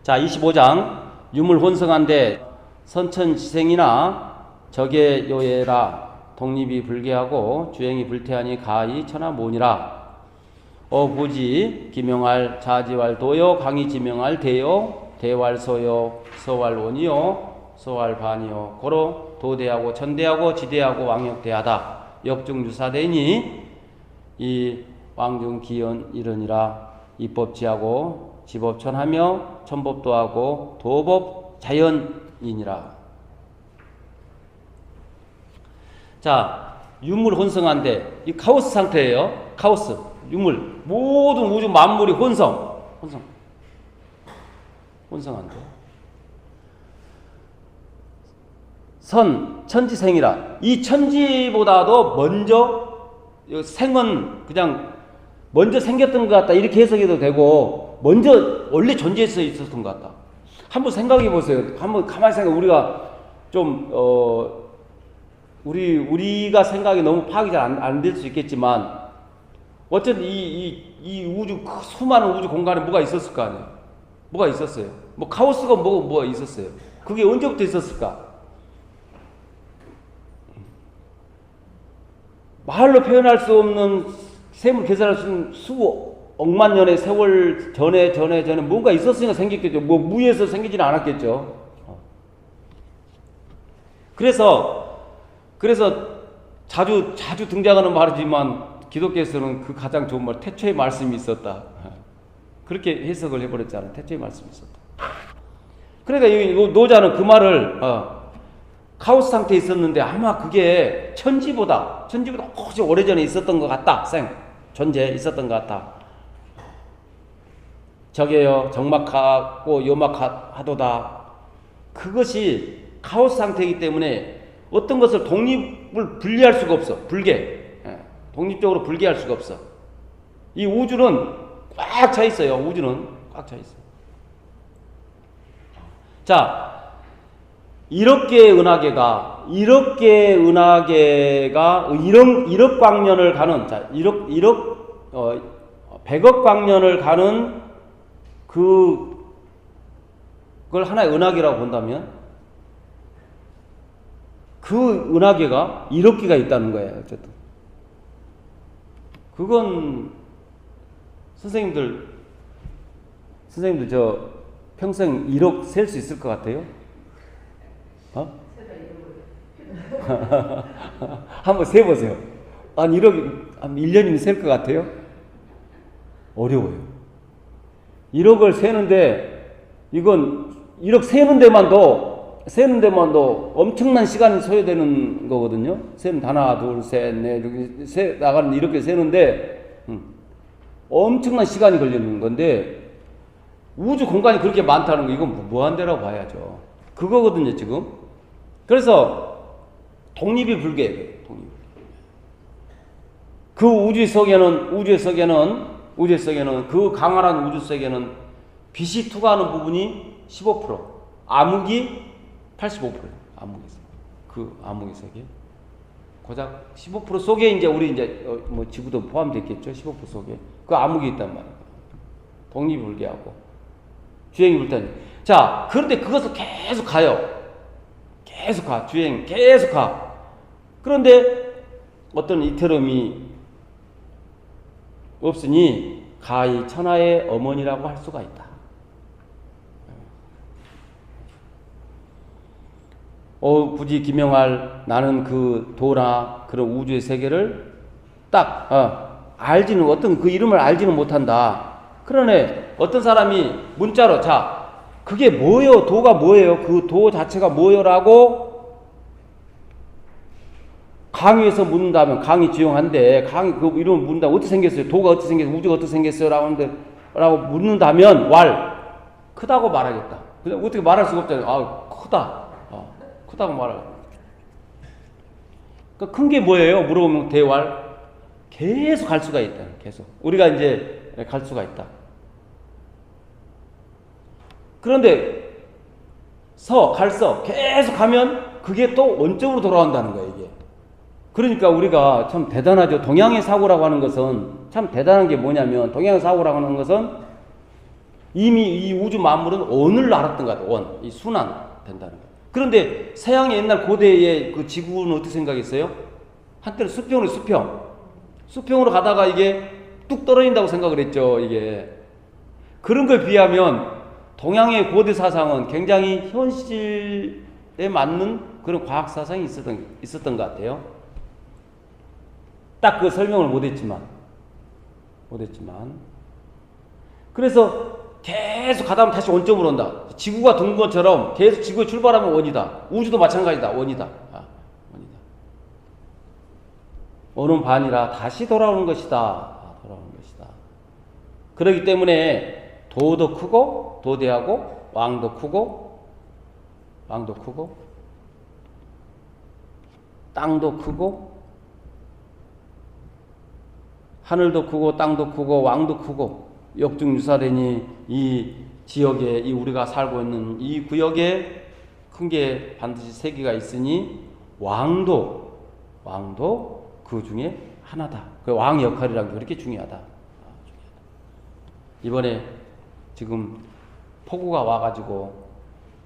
자, 25장 유물혼성한데 선천지생이나 적의요예라 독립이 불개하고 주행이 불태하니 가히 천하모니라. 부지 기명할 자지왈 도요 강이 지명할 대요 대왈 소요 서왈 원이요 서왈 반이요 고로 도대하고 천대하고 지대하고 왕역대하다. 역중유사대니 이 왕중기연 이르니라. 입법지하고 지법천하며 천법도하고 도법 자연이니라. 자, 유물 혼성한데 이 카오스 상태예요. 카오스, 유물, 모든 우주 만물이 혼성한데 천지생이라. 이 천지보다도 먼저 생은 그냥 먼저 생겼던 것 같다 이렇게 해석해도 되고 먼저 원래 존재해서 있었던 것 같다. 한번 생각해 보세요. 한번 가만히 생각해. 우리가 좀 우리가 생각이 너무 파악이 잘 안 될 수 있겠지만 어쨌든 이 우주 수많은 우주 공간에 뭐가 있었을 거 아니에요. 뭐가 있었어요. 뭐 카오스가 뭐가 있었어요. 그게 언제부터 있었을까? 말로 표현할 수 없는 셈을 계산할 수 있는 수억만 년의 세월 전에 뭔가 있었으니까 생겼겠죠. 뭐 무에서 생기지는 않았겠죠. 그래서 자주 등장하는 말이지만 기독교에서는 그 가장 좋은 말 태초의 말씀이 있었다. 그렇게 해석을 해버렸잖아요. 태초의 말씀이 있었다. 그러니까 이 노자는 그 말을 카오스 상태에 있었는데 아마 그게 천지보다 훨씬 오래전에 있었던 것 같다. 존재 있었던 것 같다. 적에요 적막하고 요막하도다. 그것이 카오스 상태이기 때문에 어떤 것을 독립을 분리할 수가 없어. 독립적으로 분리할 수가 없어. 이 우주는 꽉 차 있어요. 우주는 꽉 차 있어요. 자, 이렇게 은하계가 1억 광년을 가는, 자, 100억 광년을 가는 그걸 하나의 은하계라고 본다면 그 은하계가 1억 개가 있다는 거예요. 어쨌든 그건 선생님들 저 평생 1억 셀 수 있을 것 같아요? 한번 세보세요. 한 1억, 한 1년이면 셀 것 같아요? 어려워요. 1억을 세는데, 이건 1억 세는 데만도 엄청난 시간이 소요되는 거거든요. 세는 하나, 둘, 셋, 넷, 이렇게 나가는 이렇게 세는데, 엄청난 시간이 걸리는 건데, 우주 공간이 그렇게 많다는 거, 이건 무한대라고 봐야죠. 그거거든요, 지금. 그래서, 독립이 불가해요. 그 우주 속에는 그 강한 우주 속에는 빛이 투과하는 부분이 15%, 암흑이 85%예요. 그 암흑의 속에. 고작 15% 속에 이제 우리 뭐 지구도 포함됐겠죠. 15% 속에. 그 암흑이 있단 말이에요. 독립이 불가하고 주행이 불타니. 자, 그런데 그것을 계속 가요. 계속 가. 주행 계속 가. 그런데 어떤 이태름이 없으니 가히 천하의 어머니라고 할 수가 있다. 굳이 기명할 나는 그 도나 그런 우주의 세계를 딱 알지는 어떤 그 이름을 알지는 못한다. 그러네. 어떤 사람이 문자로 자 그게 뭐예요? 도가 뭐예요? 그 도 자체가 뭐요라고 강의에서 묻는다면 강의 지용한데 강의 그 이름을 묻는다. 어떻게 생겼어요? 도가 어떻게 생겼어요? 우주가 어떻게 생겼어요? 라고 묻는다면 크다고 말하겠다. 그냥 어떻게 말할 수가 없잖아요. 크다. 크다고 말하겠다. 그러니까 큰 게 뭐예요? 물어보면 대왈 계속 갈 수가 있다. 계속 우리가 이제 갈 수가 있다. 그런데 갈서 계속 가면 그게 또 원점으로 돌아온다는 거예요, 이게. 그러니까 우리가 참 대단하죠. 동양의 사고라고 하는 것은 참 대단한 게 뭐냐면, 동양의 사고라고 하는 것은 이미 이 우주 만물은 원을 알았던 것 같아요. 원. 이 순환 된다는 거예요. 그런데 서양의 옛날 고대의 그 지구는 어떻게 생각했어요? 한때는 수평으로 수평으로 가다가 이게 뚝 떨어진다고 생각을 했죠, 이게. 그런 걸 비하면 동양의 고대 사상은 굉장히 현실에 맞는 그런 과학 사상이 있었던 것 같아요. 딱 그 설명을 못했지만. 그래서 계속 가다 보면 다시 원점으로 온다. 지구가 둥근 것처럼 계속 지구에 출발하면 원이다. 우주도 마찬가지다. 원이다. 원이다. 오는 반이라 다시 돌아오는 것이다. 그렇기 때문에 도도 크고 도대하고 왕도 크고 땅도 크고 하늘도 크고 땅도 크고 왕도 크고 역중유사되니 이 지역에 이 우리가 살고 있는 이 구역에 큰 게 반드시 세 개가 있으니 왕도 그 중에 하나다. 그 왕 역할이란 게 그렇게 중요하다. 이번에 지금 폭우가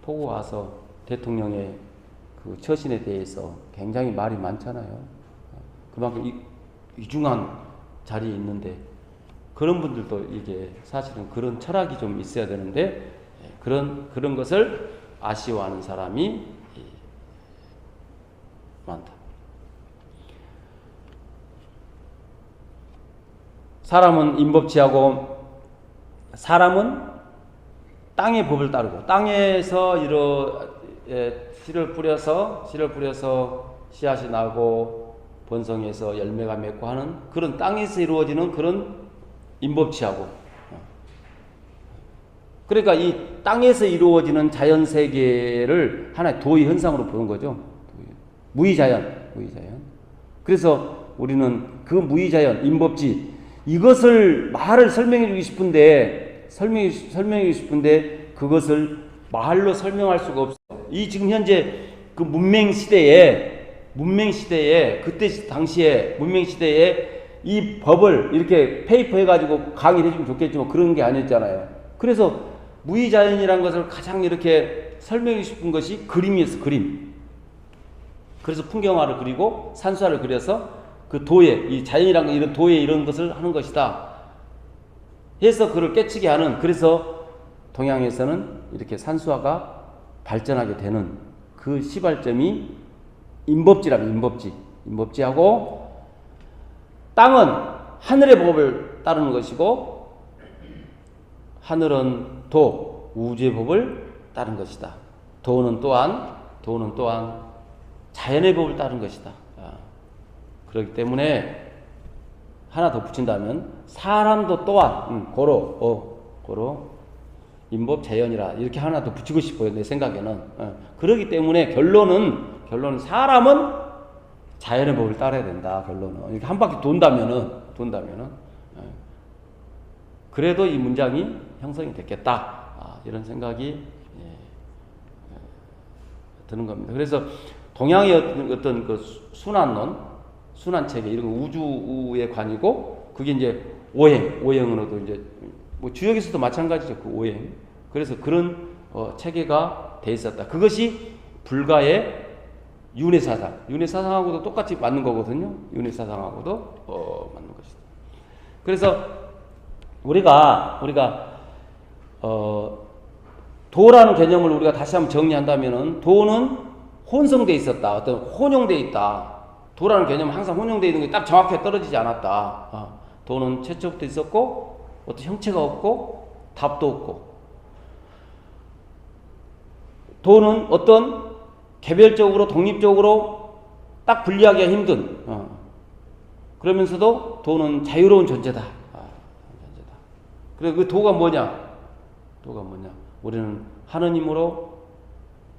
와서 대통령의 그 처신에 대해서 굉장히 말이 많잖아요. 그만큼 이중한 자리에 있는데 그런 분들도 이게 사실은 그런 철학이 좀 있어야 되는데 그런 것을 아쉬워하는 사람이 많다. 사람은 인법치하고 사람은 땅의 법을 따르고 땅에서 씨를 뿌려서 씨앗이 나고 번성해서 열매가 맺고 하는 그런 땅에서 이루어지는 그런 인법치하고, 그러니까 이 땅에서 이루어지는 자연 세계를 하나의 도의 현상으로 보는 거죠. 무의자연. 그래서 우리는 그 무의자연, 인법치 이것을 말을 설명해 주고 싶은데 그것을 말로 설명할 수가 없어. 이 지금 현재 그 문명 시대에 그때 당시에 문명 시대에 이 법을 이렇게 페이퍼 해가지고 강의를 해주면 좋겠지만 그런 게 아니었잖아요. 그래서 무의자연이라는 것을 가장 이렇게 설명해 싶은 것이 그림이었어, 그림. 그래서 풍경화를 그리고 산수화를 그려서 그 도에, 이 자연이라는 이런 도에 이런 것을 하는 것이다 해서 그를 깨치게 하는, 그래서 동양에서는 이렇게 산수화가 발전하게 되는 그 시발점이 인법지라면 인법지하고 땅은 하늘의 법을 따르는 것이고 하늘은 우주의 법을 따르는 것이다. 도는 또한 자연의 법을 따르는 것이다. 그렇기 때문에 하나 더 붙인다면 사람도 또한 고로 인법자연이라 이렇게 하나 더 붙이고 싶어요, 내 생각에는. 그렇기 때문에 결론은 사람은 자연의 법을 따라야 된다. 결론은 이렇게 한 바퀴 돈다면은 그래도 이 문장이 형성이 됐겠다. 이런 생각이 드는 겁니다. 그래서 동양의 어떤 그 순환체계 이런 거 우주의 관이고 그게 이제 오행으로도 이제 뭐 주역에서도 마찬가지죠. 그 오행. 그래서 그런 체계가 돼 있었다. 그것이 불가의 윤회사상하고도 똑같이 맞는 거거든요. 윤회사상하고도 맞는 것이다. 그래서 우리가 도라는 개념을 우리가 다시 한번 정리한다면은 도는 혼성돼 있었다. 어떤 혼용돼 있다. 도라는 개념은 항상 혼용돼 있는 게 딱 정확하게 떨어지지 않았다. 도는 최초부터 있었고 어떤 형체가 없고 답도 없고, 도는 어떤 개별적으로 독립적으로 딱 분리하기가 힘든 그러면서도 도는 자유로운 존재다. 그래 그 도가 뭐냐? 우리는 하느님으로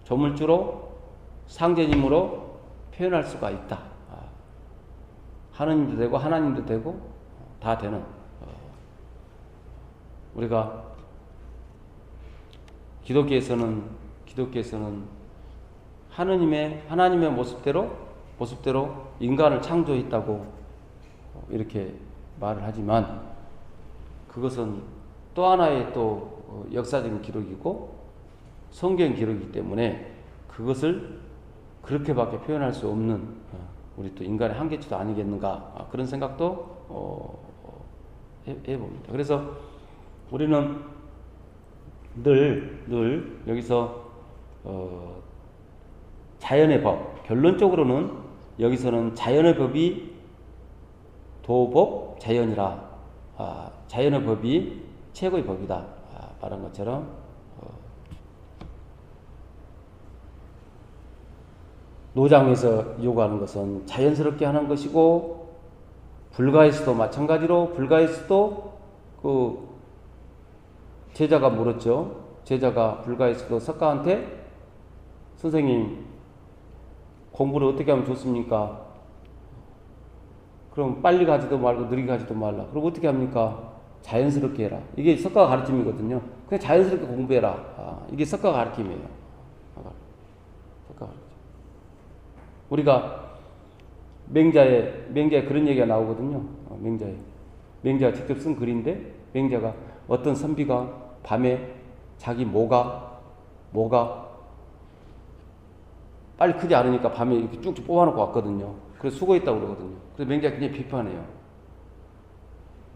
조물주로 상제님으로 표현할 수가 있다. 하느님도 되고 하나님도 되고 다 되는 우리가 기독교에서는 하나님의 모습대로 인간을 창조했다고 이렇게 말을 하지만 그것은 또 하나의 또 역사적인 기록이고 성경 기록이기 때문에 그것을 그렇게밖에 표현할 수 없는 우리 또 인간의 한계치도 아니겠는가 그런 생각도 해봅니다. 그래서 우리는 늘 여기서 자연의 법, 결론적으로는 여기서는 자연의 법이 도법, 자연이라 자연의 법이 최고의 법이다 말한 것처럼 노장에서 요구하는 것은 자연스럽게 하는 것이고 불가에서도 마찬가지로 불가에서도 그 제자가 물었죠. 제자가 불가에서도 석가한테 선생님 공부를 어떻게 하면 좋습니까? 그럼 빨리 가지도 말고 느리게 가지도 말라. 그럼 어떻게 합니까? 자연스럽게 해라. 이게 석가가 가르침이거든요. 그냥 자연스럽게 공부해라. 이게 석가가 가르침이에요. 석가가 가르침. 우리가 맹자에 그런 얘기가 나오거든요. 맹자가 직접 쓴 글인데 맹자가 어떤 선비가 밤에 자기 모가 빨리 크지 않으니까 밤에 이렇게 쭉쭉 뽑아놓고 왔거든요. 그래서 수고했다고 그러거든요. 그래서 맹자가 굉장히 비판해요.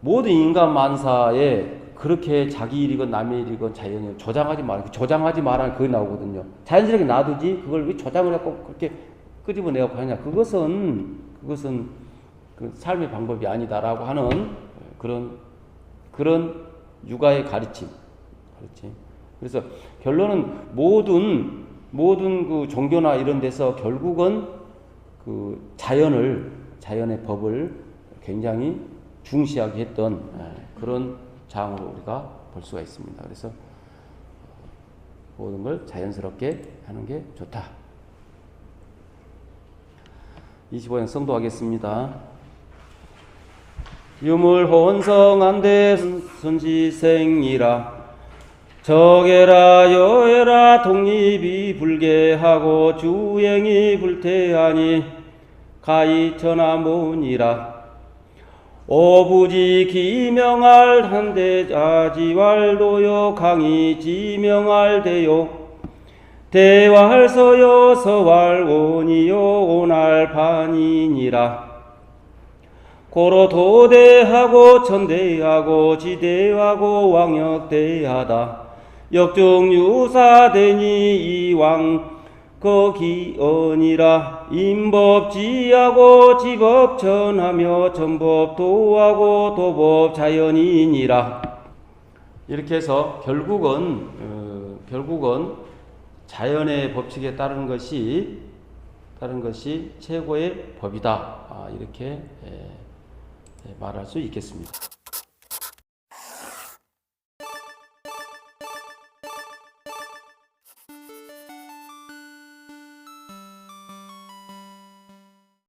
모든 인간 만사에 그렇게 자기 일이건 남의 일이건 자연을 조장하지 말라는 그게 나오거든요. 자연스럽게 놔두지 그걸 왜 조장을 하고 그렇게 끄집어내고 하냐. 그것은 그 삶의 방법이 아니다라고 하는 그런 육아의 가르침. 그래서 결론은 모든 그 종교나 이런 데서 결국은 그 자연의 법을 굉장히 중시하게 했던 그런 장으로 우리가 볼 수가 있습니다. 그래서 모든 걸 자연스럽게 하는 게 좋다. 25장 성도하겠습니다. 유물혼성한데 선지생이라 적해라 여해라 독립이 불개하고 주행이 불태하니 가이천하문이라 오부지 기명할 한대자지왈도요 강이 지명할대요 대왈서요 서왈원이요 오날반이니라 고로 도대하고 천대하고 지대하고 왕역대하다 역중유사되니 이왕 거기언이라 임법지하고 지법천하며 천법도하고 도법자연이니라. 이렇게 해서 결국은 자연의 법칙에 따르는 것이 최고의 법이다. 이렇게 말할 수 있겠습니다.